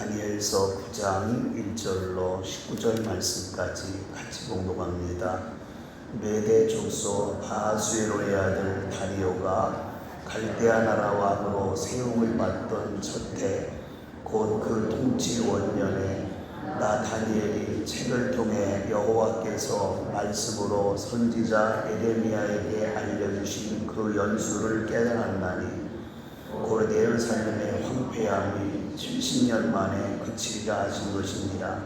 다니엘서 9장 1절로 19절 말씀까지 같이 봉독합니다. 메대 족속 아하수에로의 아들 다리오가 갈대아 나라 왕으로 세움을 받던 첫해 곧 그 통치 원년에 나 다니엘이 책을 통해 여호와께서 말씀으로 선지자 에레미야에게 알려주신 그 연수를 깨달았나니 곧 예루살렘의 황폐함이 70년 만에 그치리라 하신 것입니다.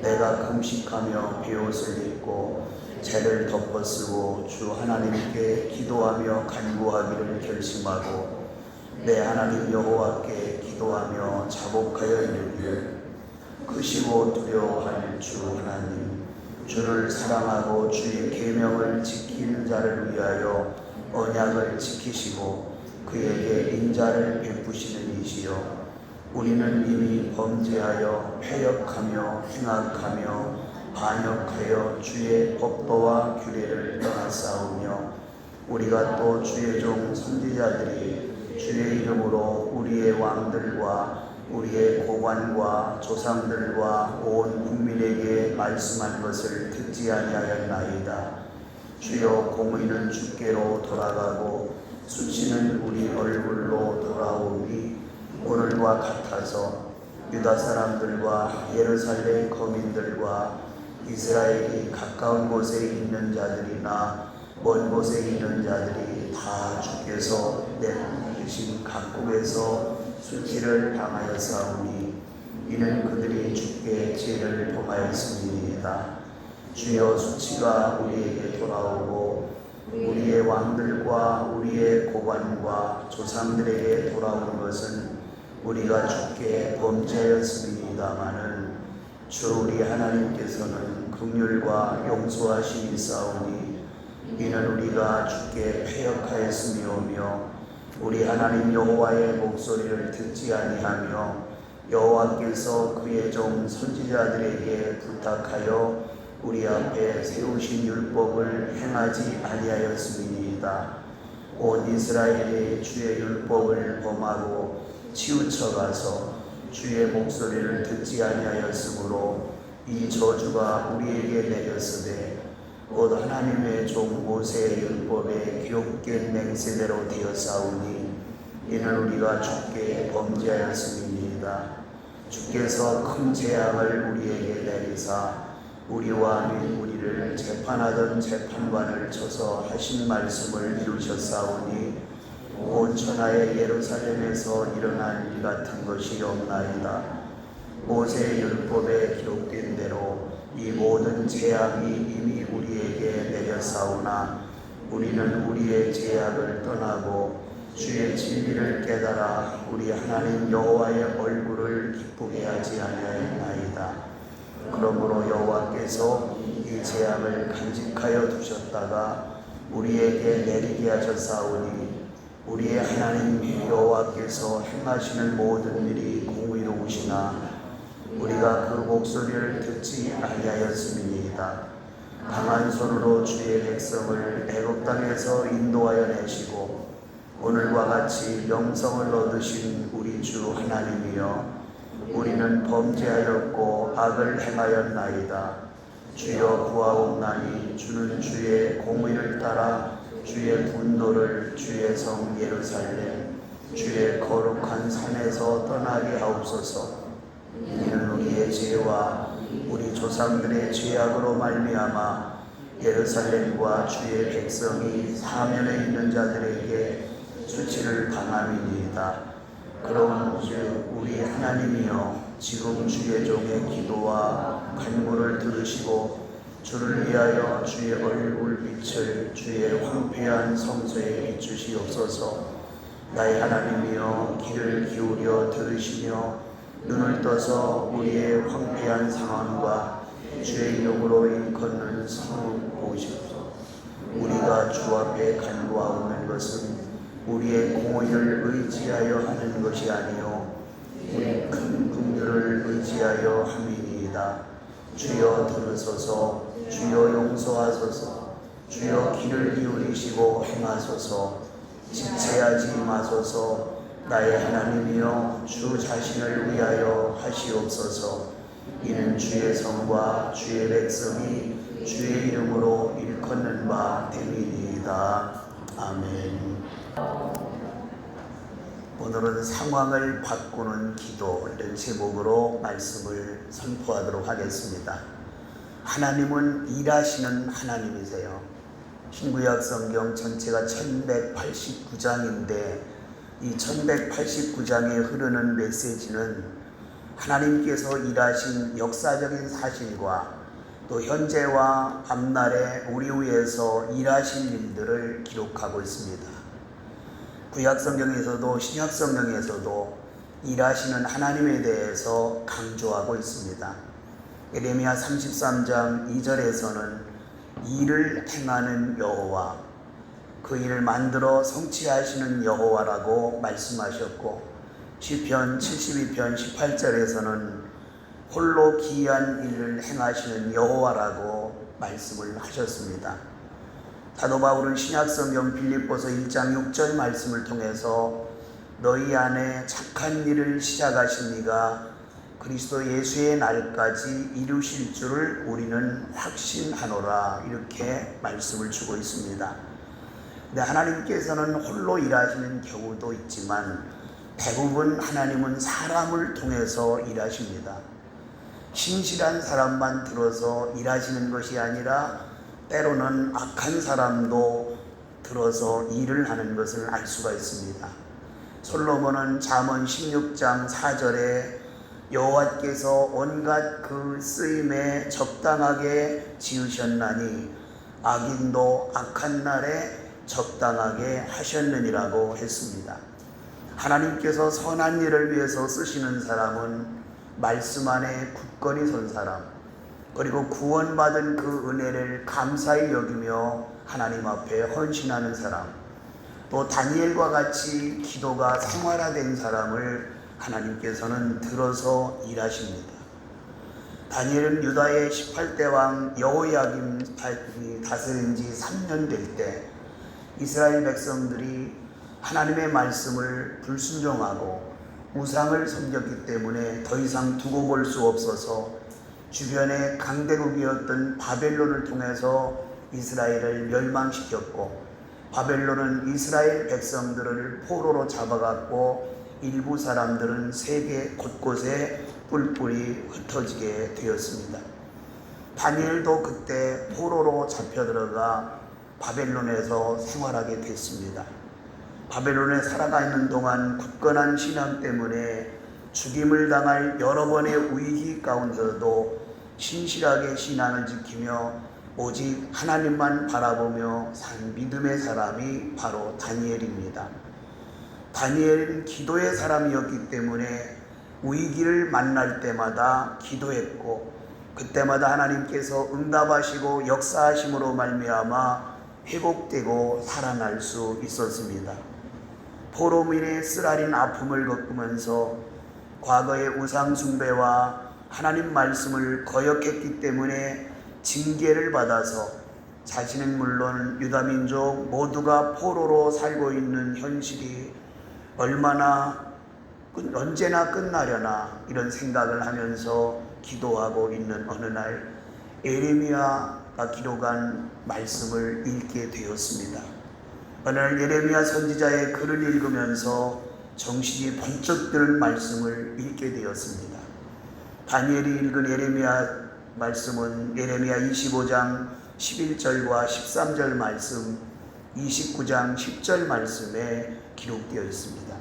내가 금식하며 베옷을 입고 죄를 덮어쓰고 주 하나님께 기도하며 간구하기를 결심하고 내 하나님 여호와께 기도하며 자복하여 이르기를 크시고 두려워할 주 하나님, 주를 사랑하고 주의 계명을 지키는 자를 위하여 언약을 지키시고 그에게 인자를 베푸시는 이시여, 우리는 이미 범죄하여 패역하며 행악하며 반역하여 주의 법도와 규례를 떠났사오며 우리가 또 주의 종 선지자들이 주의 이름으로 우리의 왕들과 우리의 고관과 조상들과 온 국민에게 말씀한 것을 듣지 아니하였나이다. 주여, 공의는 주께로 돌아가고 수치는 우리 얼굴로 돌아오니 오늘과 같아서 유다 사람들과 예루살렘 거민들과 이스라엘이 가까운 곳에 있는 자들이나 먼 곳에 있는 자들이 다 주께서 내주신 각국에서 수치를 당하였사오니 이는 그들이 주께 죄를 범하였음이니이다. 주여, 수치가 우리에게 돌아오고 우리의 왕들과 우리의 고관과 조상들에게 돌아온 것은 우리가 주께 범죄하였음이니이다마는 주 우리 하나님께서는 긍휼과 용서하심이 있사오니 이는 우리가 주께 패역하였음이오며 우리 하나님 여호와의 목소리를 듣지 아니하며 여호와께서 그의 종 선지자들에게 부탁하여 우리 앞에 세우신 율법을 행하지 아니하였음이니이다. 온 이스라엘이 주의 율법을 범하고 치우쳐가서 주의 목소리를 듣지 아니하였으므로 이 저주가 우리에게 내렸으되 곧 하나님의 종 모세의 율법에 기록된 맹세대로 되었사오니 이는 우리가 주께 범죄하였음이니이다. 주께서 큰 재앙을 우리에게 내리사 우리와 및 우리를 재판하던 재판관을 쳐서 하신 말씀을 이루셨사오니 온 천하의 예루살렘에서 일어난 일 같은 것이 없나이다. 모세의 율법에 기록된 대로 이 모든 재앙이 이미 우리에게 내렸사오나 우리는 우리의 죄악을 떠나고 주의 진리를 깨달아 우리 하나님 여호와의 얼굴을 기쁘게 하지 아니하였나이다. 그러므로 여호와께서 이 재앙을 간직하여 두셨다가 우리에게 내리게 하셨사오니 우리의 하나님 여호와께서 행하시는 모든 일이 공의로우시나 우리가 그 목소리를 듣지 아니하였음이니이다. 강한 손으로 주의 백성을 애굽 땅에서 인도하여 내시고 오늘과 같이 영성을 얻으신 우리 주 하나님이여, 우리는 범죄하였고 악을 행하였나이다. 주여, 구하옵나니 주는 주의 공의를 따라 주의 분노를 주의 성 예루살렘 주의 거룩한 산에서 떠나게 하옵소서. 이는 우리의 죄와 우리 조상들의 죄악으로 말미암아 예루살렘과 주의 백성이 사면에 있는 자들에게 수치를 당함이니이다. 그런즉 우리 하나님이여, 지금 주의 종의 기도와 간구를 들으시고 주를 위하여 주의 얼굴빛을 주의 황폐한 성소에 비추시옵소서. 나의 하나님이여, 귀를 기울여 들으시며 눈을 떠서 우리의 황폐한 상황과 주의 이름으로 일컫는 성을 보시옵소서. 우리가 주 앞에 간구하오는 것은 우리의 공의를 의지하여 하는 것이 아니요 우리 큰 긍휼을 의지하여 함이니이다. 주여, 들으소서. 주여, 용서하소서. 주여, 귀를 기울이시고 행하소서. 지체하지 마소서. 나의 하나님이여, 주 자신을 위하여 하신 하시옵소서. 이는 주의 성과 주의 백성이 주의 이름으로 일컫는 바 됨이니이다. 아멘. 오늘은 상황을 바꾸는 기도, 이런 제목으로 말씀을 선포하도록 하겠습니다. 하나님은 일하시는 하나님이세요. 신구약 성경 전체가 1189장인데 이 1189장에 흐르는 메시지는 하나님께서 일하신 역사적인 사실과 또 현재와 앞날에 우리 위해서 일하신 일들을 기록하고 있습니다. 구약 성경에서도 신약 성경에서도 일하시는 하나님에 대해서 강조하고 있습니다. 예레미야 33장 2절에서는 일을 행하는 여호와, 그 일을 만들어 성취하시는 여호와라고 말씀하셨고, 시편 72편 18절에서는 홀로 기이한 일을 행하시는 여호와라고 말씀을 하셨습니다. 사도 바울은 신약성경 빌립보서 1장 6절 말씀을 통해서 너희 안에 착한 일을 시작하신 이가 그리스도 예수의 날까지 이루실 줄을 우리는 확신하노라, 이렇게 말씀을 주고 있습니다. 근데 하나님께서는 홀로 일하시는 경우도 있지만 대부분 하나님은 사람을 통해서 일하십니다. 신실한 사람만 들어서 일하시는 것이 아니라 때로는 악한 사람도 들어서 일을 하는 것을 알 수가 있습니다. 솔로몬은 잠언 16장 4절에 여호와께서 온갖 그 쓰임에 적당하게 지으셨나니 악인도 악한 날에 적당하게 하셨느니라고 했습니다. 하나님께서 선한 일을 위해서 쓰시는 사람은 말씀 안에 굳건히 선 사람, 그리고 구원받은 그 은혜를 감사히 여기며 하나님 앞에 헌신하는 사람, 또 다니엘과 같이 기도가 생활화된 사람을 하나님께서는 들어서 일하십니다. 다니엘은 유다의 18대 왕 여호야김 다스린 지 3년 될 때 이스라엘 백성들이 하나님의 말씀을 불순종하고 우상을 섬겼기 때문에 더 이상 두고 볼 수 없어서 주변의 강대국이었던 바벨론을 통해서 이스라엘을 멸망시켰고, 바벨론은 이스라엘 백성들을 포로로 잡아갔고 일부 사람들은 세계 곳곳에 뿔뿔이 흩어지게 되었습니다. 다니엘도 그때 포로로 잡혀 들어가 바벨론에서 생활하게 됐습니다. 바벨론에 살아가 있는 동안 굳건한 신앙 때문에 죽임을 당할 여러 번의 위기 가운데서도 신실하게 신앙을 지키며 오직 하나님만 바라보며 산 믿음의 사람이 바로 다니엘입니다. 다니엘은 기도의 사람이었기 때문에 위기를 만날 때마다 기도했고, 그때마다 하나님께서 응답하시고 역사하심으로 말미암아 회복되고 살아날 수 있었습니다. 포로민의 쓰라린 아픔을 겪으면서 과거의 우상 숭배와 하나님 말씀을 거역했기 때문에 징계를 받아서 자신은 물론 유다민족 모두가 포로로 살고 있는 현실이 언제나 끝나려나 이런 생각을 하면서 기도하고 있는 어느 날 예레미야가 기록한 말씀을 읽게 되었습니다. 어느 날 예레미야 선지자의 글을 읽으면서 정신이 번쩍 드는 말씀을 읽게 되었습니다. 다니엘이 읽은 예레미야 말씀은 예레미야 25장 11절과 13절 말씀, 29장 10절 말씀에 기록되어 있습니다.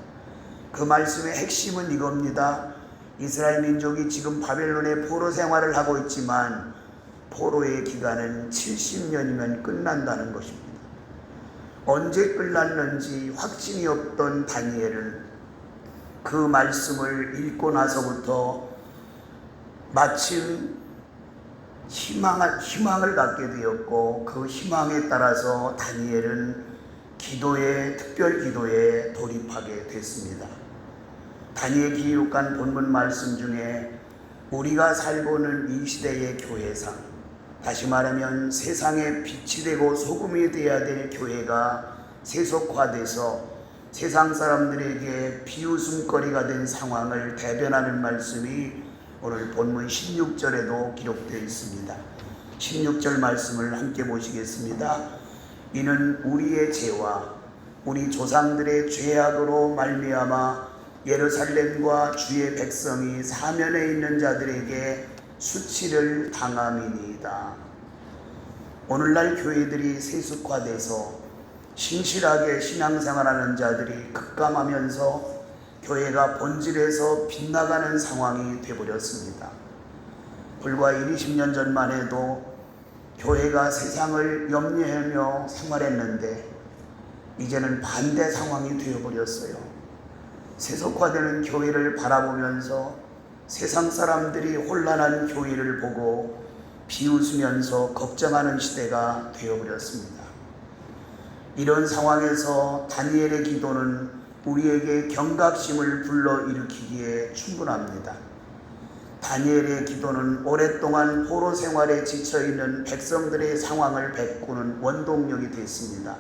그 말씀의 핵심은 이겁니다. 이스라엘 민족이 지금 바벨론의 포로 생활을 하고 있지만 포로의 기간은 70년이면 끝난다는 것입니다. 언제 끝났는지 확신이 없던 다니엘은 그 말씀을 읽고 나서부터 마침 희망을 갖게 되었고, 그 희망에 따라서 다니엘은 특별 기도에 돌입하게 됐습니다. 다니엘 기록한 본문 말씀 중에 우리가 살고 있는 이 시대의 교회상, 다시 말하면 세상에 빛이 되고 소금이 되어야 될 교회가 세속화돼서 세상 사람들에게 비웃음거리가 된 상황을 대변하는 말씀이 오늘 본문 16절에도 기록되어 있습니다. 16절 말씀을 함께 보시겠습니다. 이는 우리의 죄와 우리 조상들의 죄악으로 말미암아 예루살렘과 주의 백성이 사면에 있는 자들에게 수치를 당함이니이다. 오늘날 교회들이 세속화돼서 신실하게 신앙생활하는 자들이 급감하면서 교회가 본질에서 빗나가는 상황이 되어버렸습니다. 불과 20년 전만 해도 교회가 세상을 염려하며 생활했는데 이제는 반대 상황이 되어버렸어요. 세속화되는 교회를 바라보면서 세상 사람들이 혼란한 교회를 보고 비웃으면서 걱정하는 시대가 되어버렸습니다. 이런 상황에서 다니엘의 기도는 우리에게 경각심을 불러일으키기에 충분합니다. 다니엘의 기도는 오랫동안 포로 생활에 지쳐있는 백성들의 상황을 바꾸는 원동력이 됐습니다.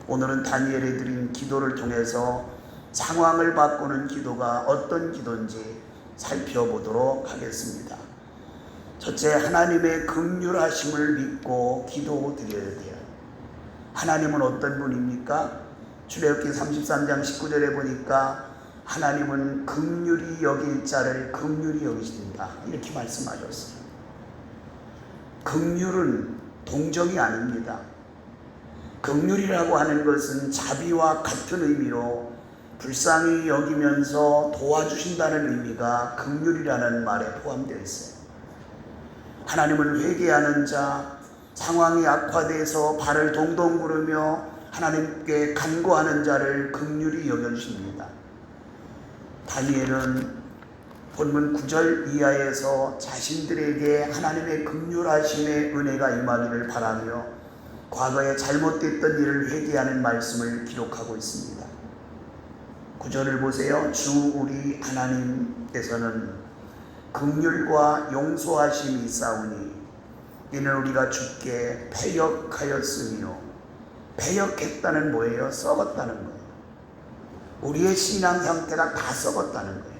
오늘은 다니엘이 드린 기도를 통해서 상황을 바꾸는 기도가 어떤 기도인지 살펴보도록 하겠습니다. 첫째, 하나님의 긍휼하심을 믿고 기도드려야 돼요. 하나님은 어떤 분입니까? 출애굽기 33장 19절에 보니까 하나님은 긍휼히 여길 자를 긍휼히 여기신다, 이렇게 말씀하셨어요. 긍휼은 동정이 아닙니다. 긍휼이라고 하는 것은 자비와 같은 의미로 불쌍히 여기면서 도와주신다는 의미가 긍휼이라는 말에 포함되어 있어요. 하나님은 회개하는 자, 상황이 악화돼서 발을 동동 구르며 하나님께 간구하는 자를 긍휼히 여겨주십니다. 다니엘은 본문 9절 이하에서 자신들에게 하나님의 긍휼하심의 은혜가 임하기를 바라며 과거에 잘못됐던 일을 회개하는 말씀을 기록하고 있습니다. 9절을 보세요. 주 우리 하나님께서는 긍휼과 용서하심이 있사오니 이는 우리가 주께 패역하였으며, 패역했다는 뭐예요? 썩었다는 거예요. 우리의 신앙 상태가 다 썩었다는 거예요.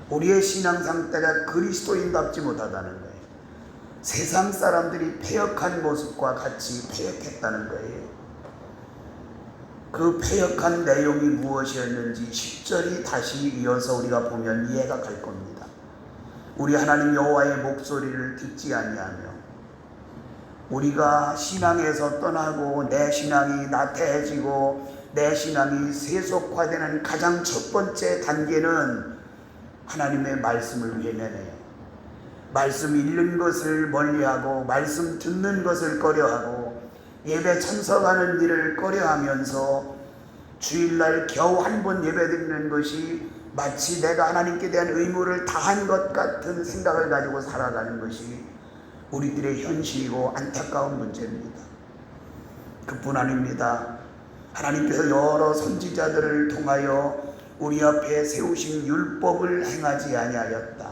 우리의 신앙 상태가 그리스도인답지 못하다는 거예요. 세상 사람들이 패역한 모습과 같이 패역했다는 거예요. 그 패역한 내용이 무엇이었는지 10절이 다시 이어서 우리가 보면 이해가 갈 겁니다. 우리 하나님 여호와의 목소리를 듣지 아니하며, 우리가 신앙에서 떠나고 내 신앙이 나태해지고 내 신앙이 세속화되는 가장 첫 번째 단계는 하나님의 말씀을 외면해요. 말씀 읽는 것을 멀리하고 말씀 듣는 것을 꺼려하고 예배 참석하는 일을 꺼려하면서 주일날 겨우 한 번 예배 드리는 것이 마치 내가 하나님께 대한 의무를 다한 것 같은 생각을 가지고 살아가는 것이 우리들의 현실이고 안타까운 문제입니다. 그뿐 아닙니다. 하나님께서 여러 선지자들을 통하여 우리 앞에 세우신 율법을 행하지 아니하였다.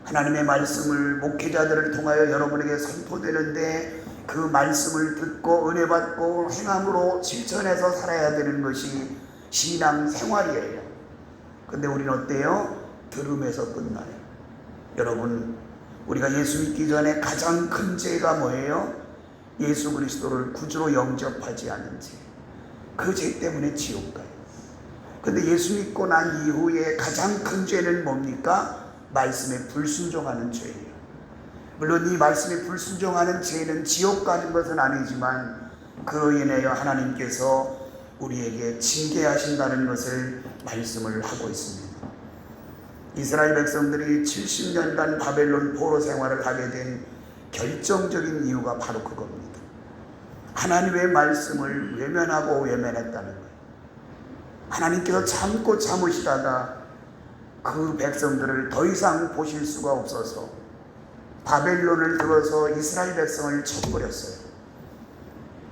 하나님의 말씀을 목회자들을 통하여 여러분에게 선포되는데 그 말씀을 듣고 은혜 받고 행함으로 실천해서 살아야 되는 것이 신앙 생활이에요. 근데 우리는 어때요? 들음에서 끝나요. 여러분, 우리가 예수 믿기 전에 가장 큰 죄가 뭐예요? 예수 그리스도를 구주로 영접하지 않은 죄. 그 죄 때문에 지옥 가요. 근데 예수 믿고 난 이후에 가장 큰 죄는 뭡니까? 말씀에 불순종하는 죄예요. 물론 이 말씀에 불순종하는 죄는 지옥 가는 것은 아니지만 그로 인하여 하나님께서 우리에게 징계하신다는 것을 말씀을 하고 있습니다. 이스라엘 백성들이 70년간 바벨론 포로 생활을 하게 된 결정적인 이유가 바로 그겁니다. 하나님의 말씀을 외면하고 외면했다는 거예요. 하나님께서 참고 참으시다가 그 백성들을 더 이상 보실 수가 없어서 바벨론을 들어서 이스라엘 백성을 쳐버렸어요.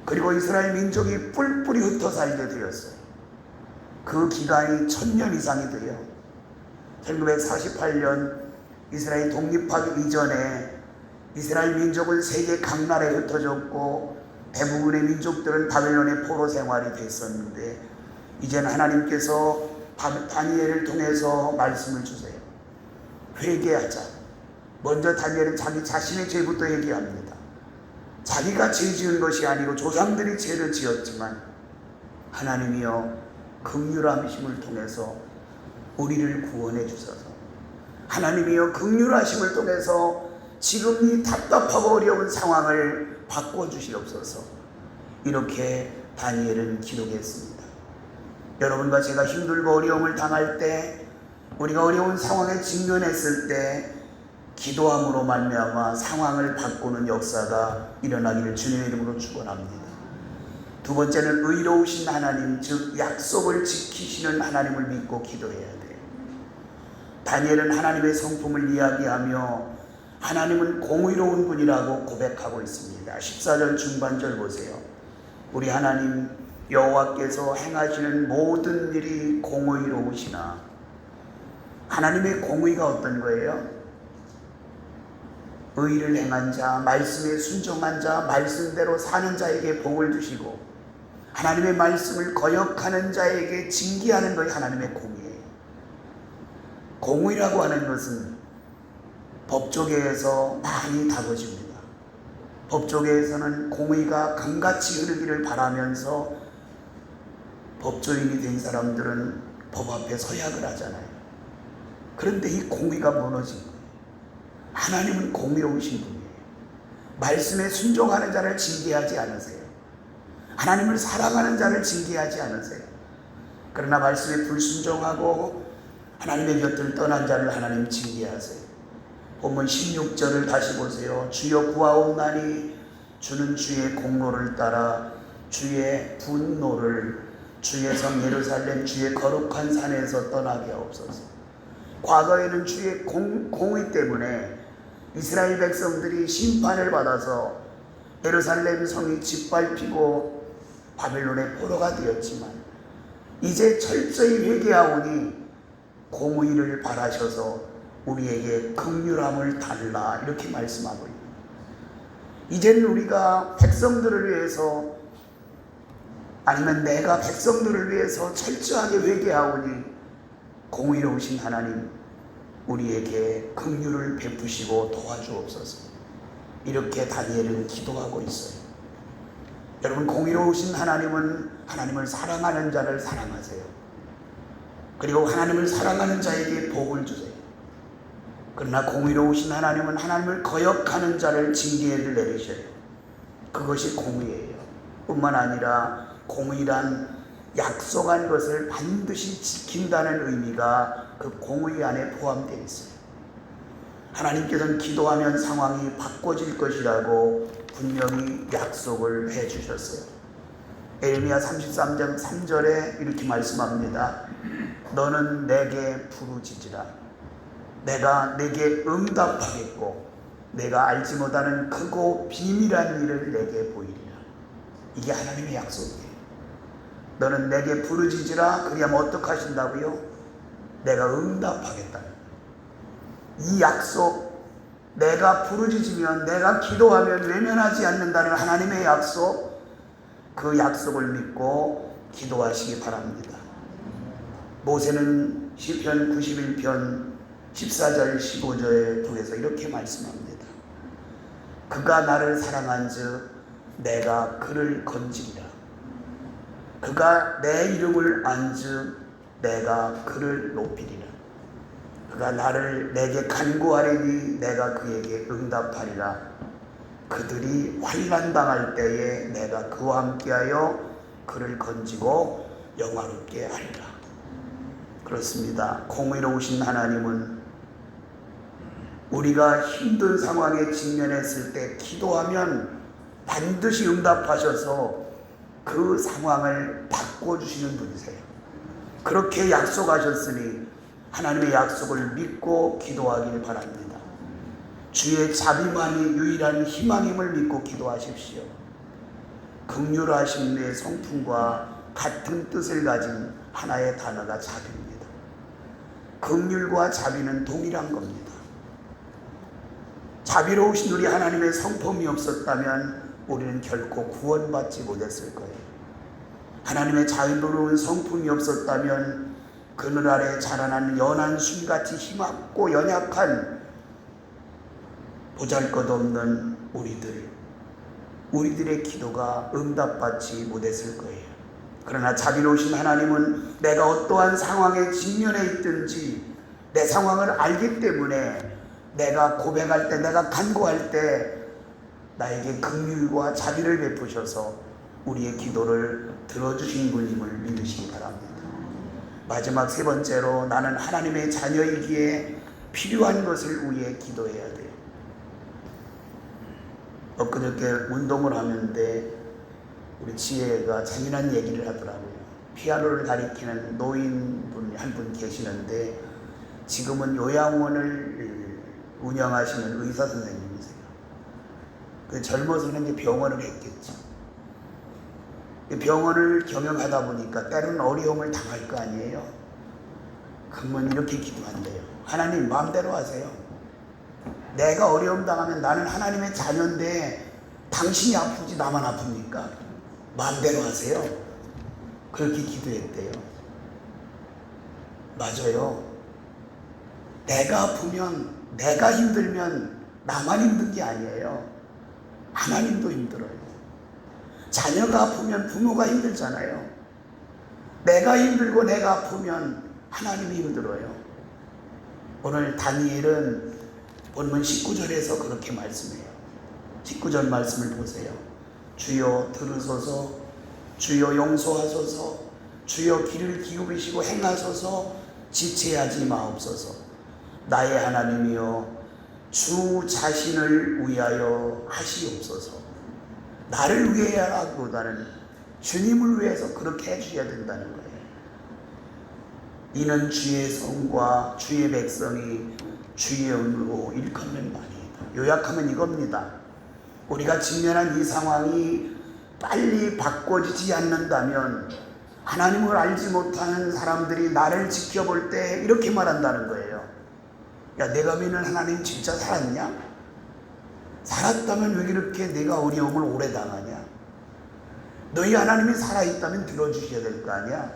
그리고 이스라엘 민족이 뿔뿔이 흩어 살게 되었어요. 그 기간이 1000년 이상이 돼요. 1948년 이스라엘 독립하기 이전에 이스라엘 민족은 세계 각 나라에 흩어졌고 대부분의 민족들은 바벨론의 포로 생활이 됐었는데 이제는 하나님께서 다니엘을 통해서 말씀을 주세요. 회개하자. 먼저 다니엘은 자기 자신의 죄부터 얘기합니다. 자기가 죄 지은 것이 아니고 조상들이 죄를 지었지만 하나님이여 긍휼하심을 통해서 우리를 구원해 주소서. 하나님이여 긍휼하심을 통해서 지금 이 답답하고 어려운 상황을 바꿔주시옵소서. 이렇게 다니엘은 기도했습니다. 여러분과 제가 힘들고 어려움을 당할 때, 우리가 어려운 상황에 직면했을 때 기도함으로 말미암아 상황을 바꾸는 역사가 일어나기를 주님의 이름으로 축원합니다. 두 번째는 의로우신 하나님, 즉 약속을 지키시는 하나님을 믿고 기도해야 돼요. 다니엘은 하나님의 성품을 이야기하며 하나님은 공의로운 분이라고 고백하고 있습니다. 14절 중반절 보세요. 우리 하나님 여호와께서 행하시는 모든 일이 공의로우시나. 하나님의 공의가 어떤 거예요? 의를 행한 자, 말씀에 순종한 자, 말씀대로 사는 자에게 복을 주시고 하나님의 말씀을 거역하는 자에게 징계하는 것이 하나님의 공의예요. 공의라고 하는 것은 법조계에서 많이 다뤄집니다. 법조계에서는 공의가 강같이 흐르기를 바라면서 법조인이 된 사람들은 법 앞에 서약을 하잖아요. 그런데 이 공의가 무너진 거예요. 하나님은 공의로우신 분이에요. 말씀에 순종하는 자를 징계하지 않으세요. 하나님을 사랑하는 자를 징계하지 않으세요. 그러나 말씀에 불순종하고 하나님의 곁을 떠난 자를 하나님 징계하세요. 본문 16절을 다시 보세요. 주여 구하옵나니 주는 주의 공로를 따라 주의 분노를 주의 성 예루살렘 주의 거룩한 산에서 떠나게 하옵소서. 과거에는 주의 공의 때문에 이스라엘 백성들이 심판을 받아서 예루살렘 성이 짓밟히고 바벨론의 포로가 되었지만 이제 철저히 회개하오니 공의를 바라셔서 우리에게 긍휼함을 달라, 이렇게 말씀하고 있습니다. 이제는 우리가 백성들을 위해서, 아니면 내가 백성들을 위해서 철저하게 회개하오니 공의로우신 하나님 우리에게 긍휼을 베푸시고 도와주옵소서. 이렇게 다니엘은 기도하고 있어요. 여러분, 공의로우신 하나님은 하나님을 사랑하는 자를 사랑하세요. 그리고 하나님을 사랑하는 자에게 복을 주세요. 그러나 공의로우신 하나님은 하나님을 거역하는 자를 징계를 내리셔요. 그것이 공의예요. 뿐만 아니라 공의란 약속한 것을 반드시 지킨다는 의미가 그 공의 안에 포함되어 있어요. 하나님께서는 기도하면 상황이 바꿔질 것이라고 분명히 약속을 해주셨어요. 에레미야 33장 3절에 이렇게 말씀합니다. 너는 내게 부르짖으라. 내가 내게 응답하겠고 내가 알지 못하는 크고 비밀한 일을 내게 보이리라. 이게 하나님의 약속이에요. 너는 내게 부르짖으라. 그리하면 어떻게 하신다고요? 내가 응답하겠다는 거예요. 이 약속, 내가 부르짖으면, 내가 기도하면 외면하지 않는다는 하나님의 약속, 그 약속을 믿고 기도하시기 바랍니다. 모세는 시편 91편 14절 15절에 통해서 이렇게 말씀합니다. 그가 나를 사랑한즉 내가 그를 건지리라. 그가 내 이름을 안즉 내가 그를 높이리라. 그가 나를 내게 간구하리니 내가 그에게 응답하리라. 그들이 환난 당할 때에 내가 그와 함께하여 그를 건지고 영화롭게 하리라. 그렇습니다. 공의로우신 하나님은 우리가 힘든 상황에 직면했을 때 기도하면 반드시 응답하셔서 그 상황을 바꿔주시는 분이세요. 그렇게 약속하셨으니 하나님의 약속을 믿고 기도하길 바랍니다. 주의 자비만이 유일한 희망임을 믿고 기도하십시오. 긍휼하심의 성품과 같은 뜻을 가진 하나의 단어가 자비입니다. 긍휼과 자비는 동일한 겁니다. 자비로우신 우리 하나님의 성품이 없었다면 우리는 결코 구원받지 못했을 거예요. 하나님의 자유로운 성품이 없었다면 그늘 아래 자라난 연한 순같이 힘없고 연약한 보잘것없는 우리들의 기도가 응답받지 못했을 거예요. 그러나 자비로우신 하나님은 내가 어떠한 상황에 직면해 있든지 내 상황을 알기 때문에 내가 고백할 때, 내가 간구할 때 나에게 긍휼과 자비를 베푸셔서 우리의 기도를 들어주신 분임을 믿으시기 바랍니다. 마지막 세 번째로 나는 하나님의 자녀이기에 필요한 것을 위해 기도해야 돼요. 엊그저께 운동을 하는데 우리 지혜가 재미난 얘기를 하더라고요. 피아노를 가리키는 노인분 한 분 계시는데 지금은 요양원을 운영하시는 의사 선생님이세요. 그 젊어서는 이제 병원을 했겠죠. 병원을 경영하다 보니까 때로는 어려움을 당할 거 아니에요. 그러면 이렇게 기도한대요. 하나님 마음대로 하세요. 내가 어려움 당하면 나는 하나님의 자녀인데 당신이 아프지 나만 아픕니까? 마음대로 하세요. 그렇게 기도했대요. 맞아요. 내가 아프면, 내가 힘들면 나만 힘든 게 아니에요. 하나님도 힘들어요. 자녀가 아프면 부모가 힘들잖아요. 내가 힘들고 내가 아프면 하나님이 힘들어요. 오늘 다니엘은 본문 19절에서 그렇게 말씀해요. 19절 말씀을 보세요. 주여 들으소서, 주여 용서하소서, 주여 귀를 기울이시고 행하소서, 지체하지 마옵소서. 나의 하나님이여 주 자신을 위하여 하시옵소서. 나를 위하여라기보다는 주님을 위해서 그렇게 해주셔야 된다는 거예요. 이는 주의 성과 주의 백성이 주의 은으로 일컫는 말이다. 요약하면 이겁니다. 우리가 직면한 이 상황이 빨리 바꿔지지 않는다면 하나님을 알지 못하는 사람들이 나를 지켜볼 때 이렇게 말한다는 거예요. 야, 내가 믿는 하나님 진짜 살았냐? 살았다면 왜 이렇게 내가 어려움을 오래 당하냐? 너희 하나님이 살아있다면 들어주셔야 될 거 아니야?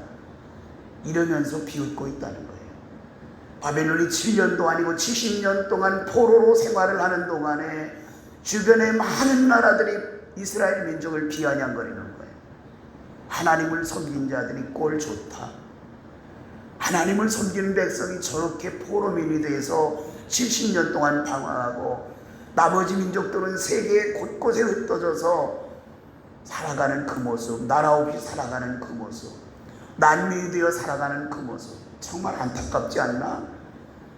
이러면서 비웃고 있다는 거예요. 바벨론이 7년도 아니고 70년 동안 포로로 생활을 하는 동안에 주변의 많은 나라들이 이스라엘 민족을 비아냥거리는 거예요. 하나님을 섬긴 자들이 꼴 좋다. 하나님을 섬기는 백성이 저렇게 포로민이 돼서 70년 동안 방황하고 나머지 민족들은 세계 곳곳에 흩어져서 살아가는 그 모습, 나라 없이 살아가는 그 모습, 난민이 되어 살아가는 그 모습 정말 안타깝지 않나?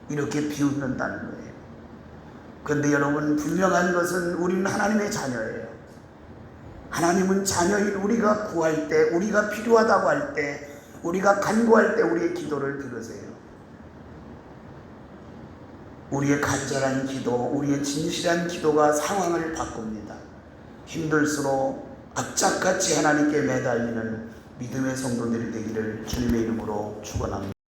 이렇게 비웃는다는 거예요. 그런데 여러분, 분명한 것은 우리는 하나님의 자녀예요. 하나님은 자녀인 우리가 구할 때, 우리가 필요하다고 할 때, 우리가 간구할 때 우리의 기도를 들으세요. 우리의 간절한 기도, 우리의 진실한 기도가 상황을 바꿉니다. 힘들수록 악착같이 하나님께 매달리는 믿음의 성도들이 되기를 주님의 이름으로 축원합니다.